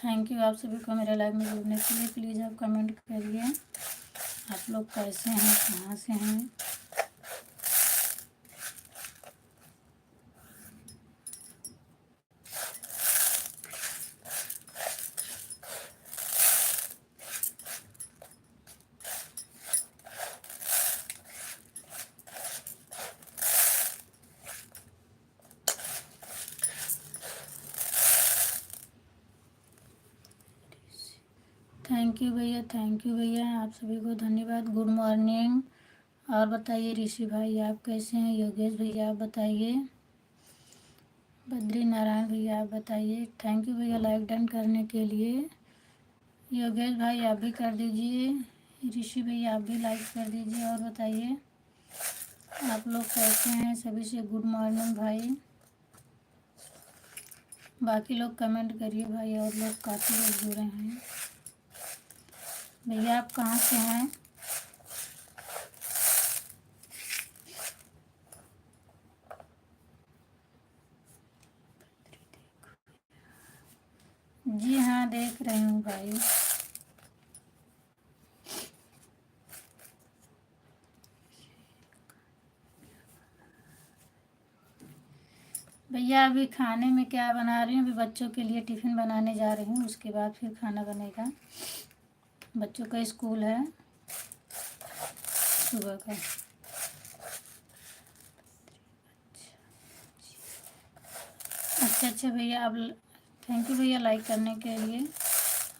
Thank you आप सभी को मेरे लाइव में जुड़ने के लिए। प्लीज़ आप कमेंट करिए आप लोग कैसे हैं, कहाँ से हैं। थैंक यू भैया, थैंक यू भैया, आप सभी को धन्यवाद। Good morning. और बताइए ऋषि भाई आप कैसे हैं। योगेश भैया आप बताइए। बद्री नारायण भैया आप बताइए। थैंक यू भैया लाइक डन करने के लिए। योगेश भाई आप भी कर दीजिए। ऋषि भैया आप भी लाइक कर दीजिए। और बताइए आप लोग कैसे हैं। सभी से गुड मॉर्निंग भाई। बाकी लोग कमेंट करिए भाई। और लोग काफ़ी लोग जुड़े हैं। भैया आप कहाँ से हैं। जी हाँ देख रही हूँ भाई। भैया अभी खाने में क्या बना रही हूँ। अभी बच्चों के लिए टिफ़िन बनाने जा रही हूँ, उसके बाद फिर खाना बनेगा। बच्चों का स्कूल है सुबह का। अच्छा भैया आप थैंक यू भैया लाइक करने के लिए।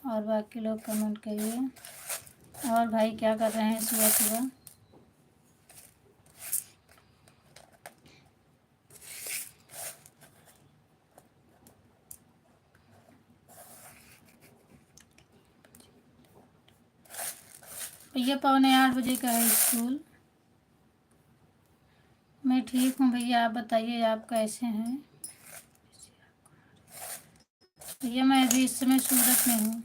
और बाकी लोग कमेंट करिए। और भाई क्या कर रहे हैं सुबह सुबह। भैया 7:45 का है स्कूल। मैं ठीक हूँ भैया, आप बताइए आप कैसे हैं। भैया मैं अभी इस समय सूरत में हूँ।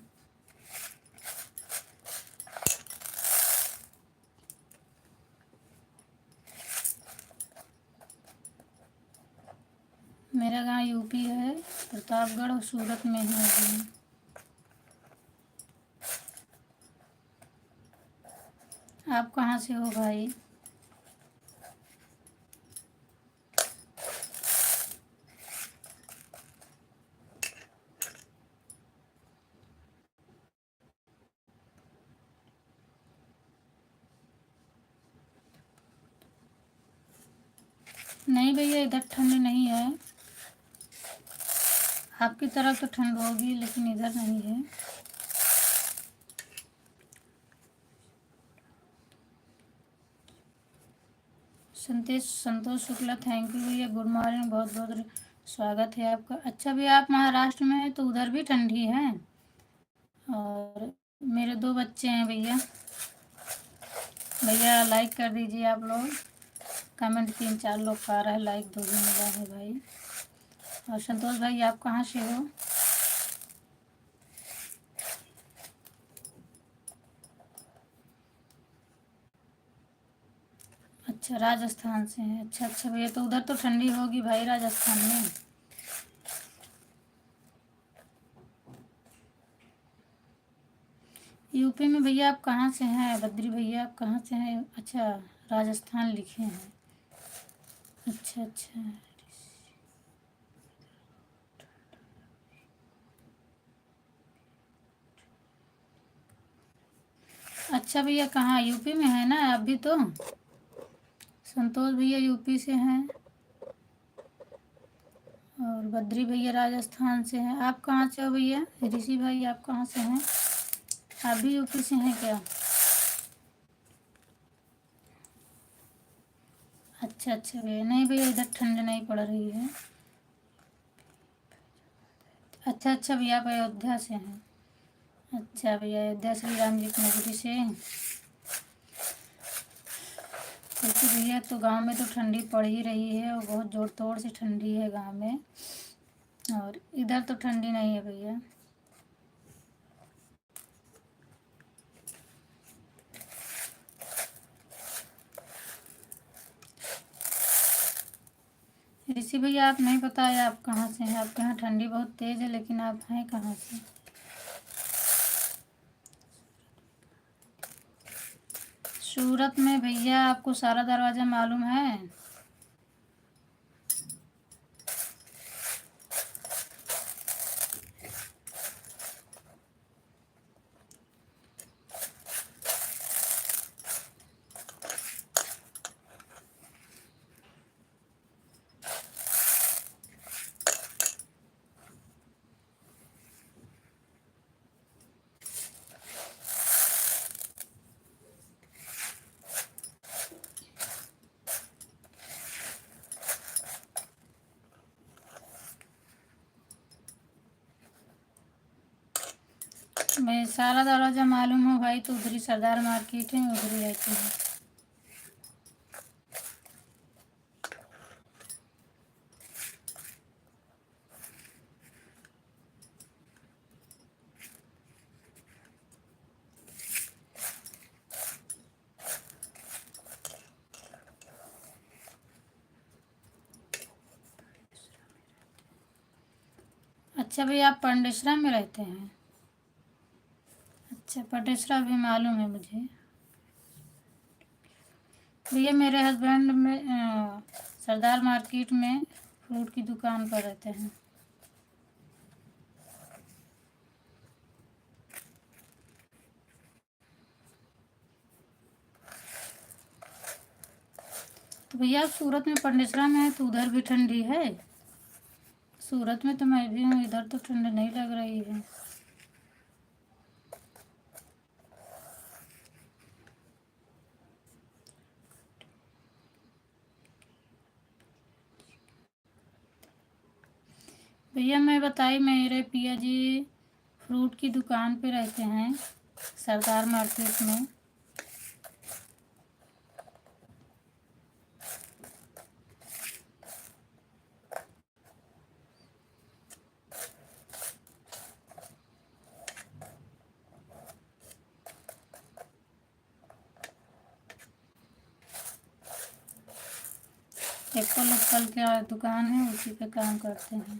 मेरा गांव यूपी है, प्रतापगढ़, और सूरत में हूँ अभी। आप कहाँ से हो भाई। नहीं भैया इधर ठंड नहीं है। आपकी तरफ तो ठंड होगी लेकिन इधर नहीं है। संतोष शुक्ला थैंक यू भैया। गुड मॉर्निंग, बहुत बहुत स्वागत है आपका। अच्छा भैया आप महाराष्ट्र में हैं तो उधर भी ठंडी है। और मेरे 2 बच्चे हैं भैया। भैया लाइक कर दीजिए आप लोग। कमेंट 3-4 लोग का आ रहा है, लाइक 2 भी मिला है भाई। और संतोष भाई आप कहाँ से हो। अच्छा राजस्थान से हैं। अच्छा भैया तो उधर तो ठंडी होगी भाई राजस्थान में। यूपी में भैया आप कहाँ से हैं। बद्री भैया आप कहाँ से हैं। अच्छा राजस्थान लिखे हैं। अच्छा अच्छा भैया कहाँ यूपी में है ना आप भी तो। संतोष भैया यूपी से हैं। और बद्री भैया राजस्थान से हैं। आप कहाँ से हो भैया। ऋषि भाई आप कहाँ से हैं। आप भी यूपी से हैं क्या। अच्छा भैया। नहीं भैया इधर ठंड नहीं पड़ रही है। अच्छा भैया आप अयोध्या से हैं। अच्छा भैया अयोध्या श्री राम जी की नगरी से। क्योंकि भैया तो गांव में तो ठंडी पड़ ही रही है और बहुत जोर तोड़ से ठंडी है गांव में। और इधर तो ठंडी नहीं है भैया। ऋषि भैया आप नहीं बताया आप कहाँ से हैं। आपके यहाँ ठंडी बहुत तेज़ है लेकिन आप हैं कहाँ से। सूरत में भैया आपको सारा दरवाज़ा मालूम है? मैं सारा दरवाज़ा मालूम हो भाई, तो उधर ही सरदार मार्केट है, उधर ही रहती हूँ। अच्छा भैया, आप पंडेसरा में रहते हैं? अच्छा, पंडेसरा भी मालूम है मुझे। भैया मेरे हस्बैंड में सरदार मार्केट में फ्रूट की दुकान पर रहते हैं। तो भैया सूरत में पंडेसरा में है तो उधर भी ठंडी है? सूरत में तो मैं भी हूँ, इधर तो ठंड नहीं लग रही है। भैया मैं बताई, मेरे पिया जी फ्रूट की दुकान पे रहते हैं सरदार मार्केट में। एप्पल उप्पल का दुकान है, उसी पे काम करते हैं।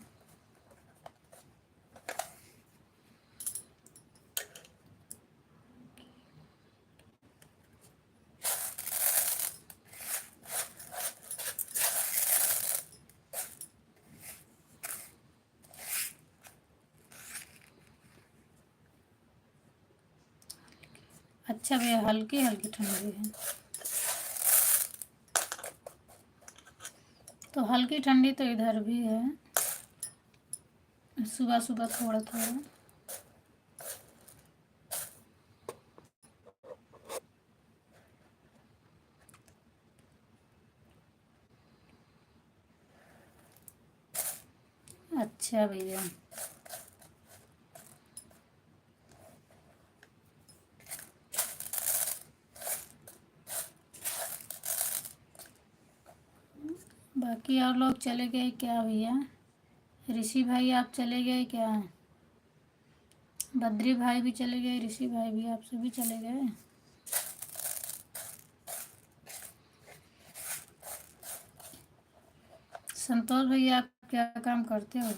अच्छा भैया, हल्की हल्की ठंडी है? तो हल्की ठंडी तो इधर भी है, सुबह सुबह थोड़ा थोड़ा। अच्छा भैया, बाकी और लोग चले गए क्या भैया? ऋषि भाई आप चले गए क्या? बद्री भाई भी चले गए, ऋषि भाई भी, आप सभी चले गए? संतोष भैया आप क्या काम करते हो?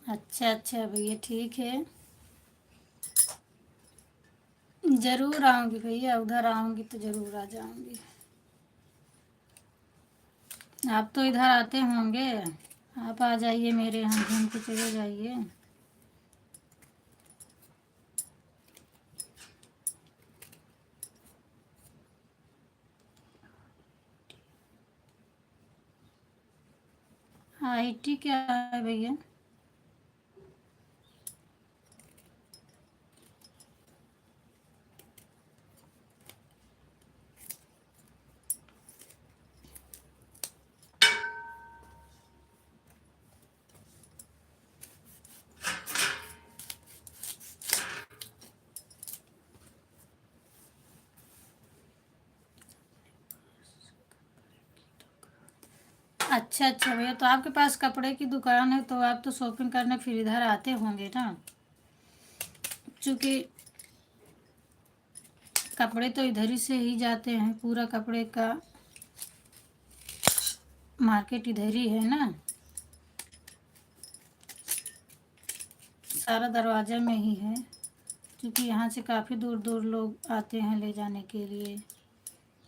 अच्छा अच्छा भैया, ठीक है, ज़रूर आऊँगी भैया, उधर आऊँगी तो ज़रूर आ जाऊँगी। आप तो इधर आते होंगे, आप आ जाइए मेरे यहाँ, घूम के चले जाइए। IT क्या है भैया? अच्छा अच्छा भैया, तो आपके पास कपड़े की दुकान है तो आप तो शॉपिंग करने फिर इधर आते होंगे ना, क्योंकि कपड़े तो इधर ही से ही जाते हैं, पूरा कपड़े का मार्केट इधर ही है ना, सारा दरवाज़ा में ही है, क्योंकि यहाँ से काफ़ी दूर दूर लोग आते हैं ले जाने के लिए,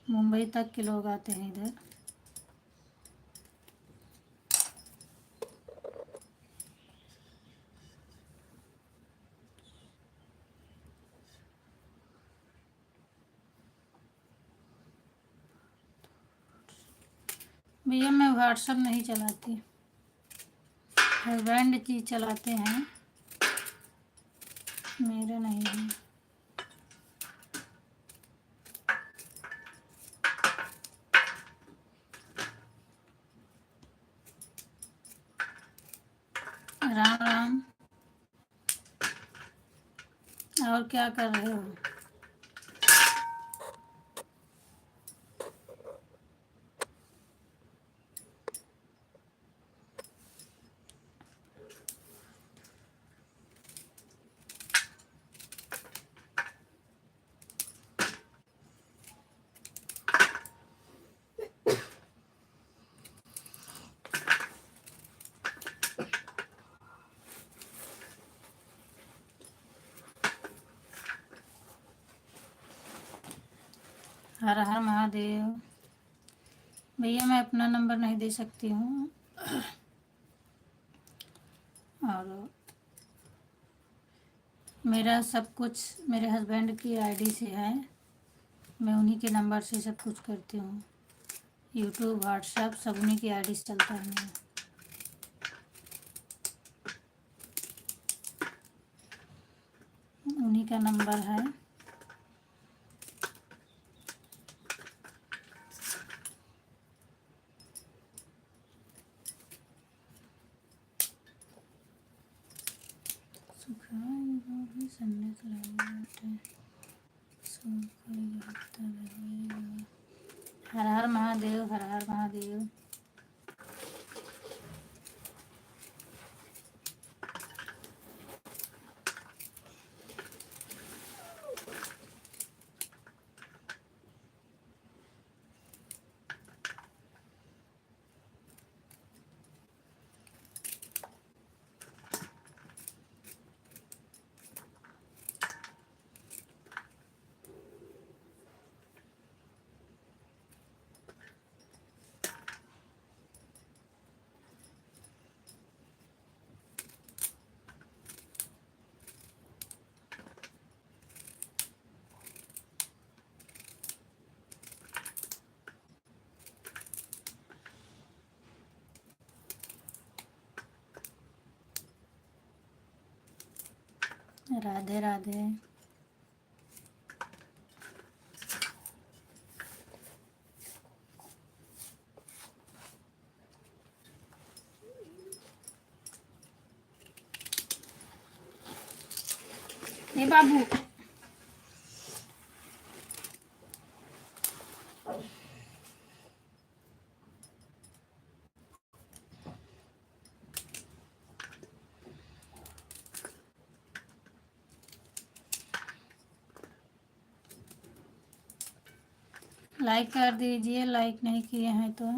मुंबई तक के लोग आते हैं इधर। भैया मैं व्हाट्सअप नहीं चलाती, हस्बैंड जी चलाते हैं, मेरा नहीं है। राम राम। और क्या कर रहे हो? हर हर महादेव। भैया मैं अपना नंबर नहीं दे सकती हूँ, और मेरा सब कुछ मेरे हस्बैंड की आईडी से है, मैं उन्हीं के नंबर से सब कुछ करती हूँ, यूट्यूब व्हाट्सएप सब उन्हीं की आईडी से चलता है मेरा। उन्हीं का नंबर है। सुखाई गोभी संडे तो लगे सुखाई हफ्ता लगे। हर हर महादेव, हर हर महादेव। राधे राधे। ए बाबू, लाइक कर दीजिए, लाइक नहीं किए हैं तो।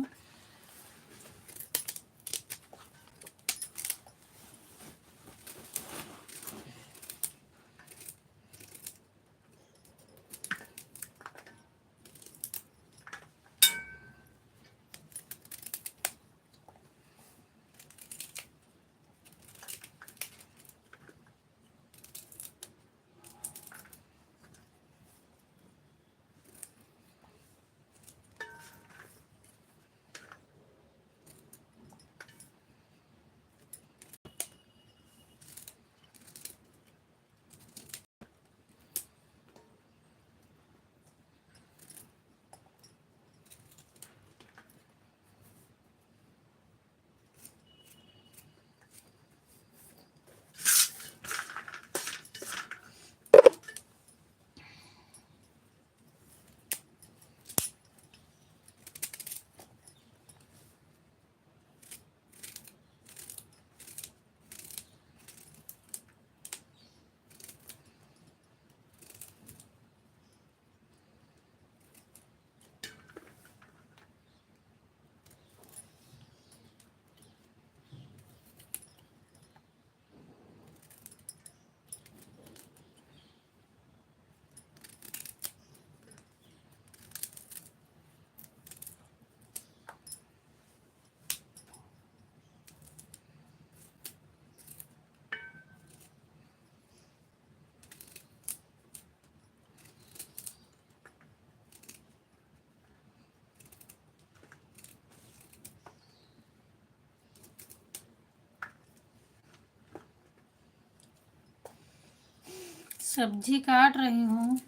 सब्जी काट रही हूँ।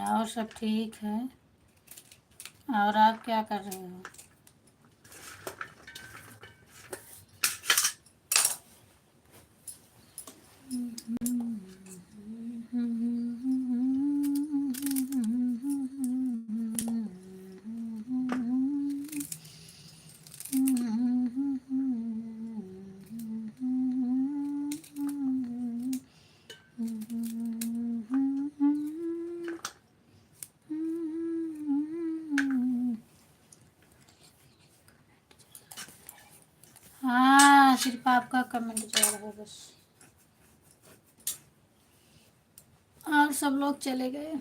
और सब ठीक है। और आप क्या कर रहे हो? हाँ, सिर्फ आपका कमेंट जा रहा है बस, और सब लोग चले गए।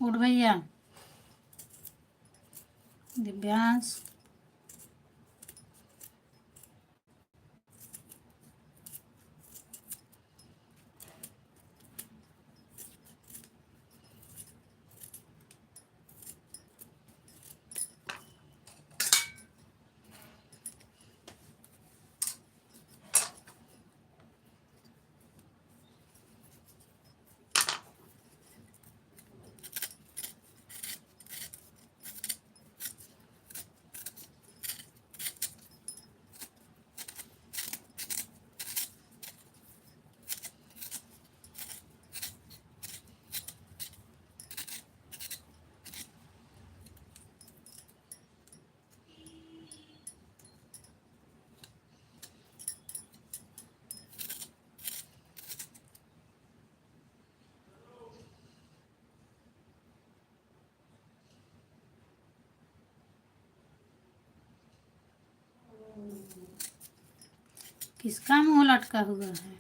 उठ भैया। दिव्यांश, किसका मुंह लटका हुआ है?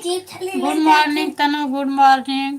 गुड मॉर्निंग तनु, गुड मॉर्निंग।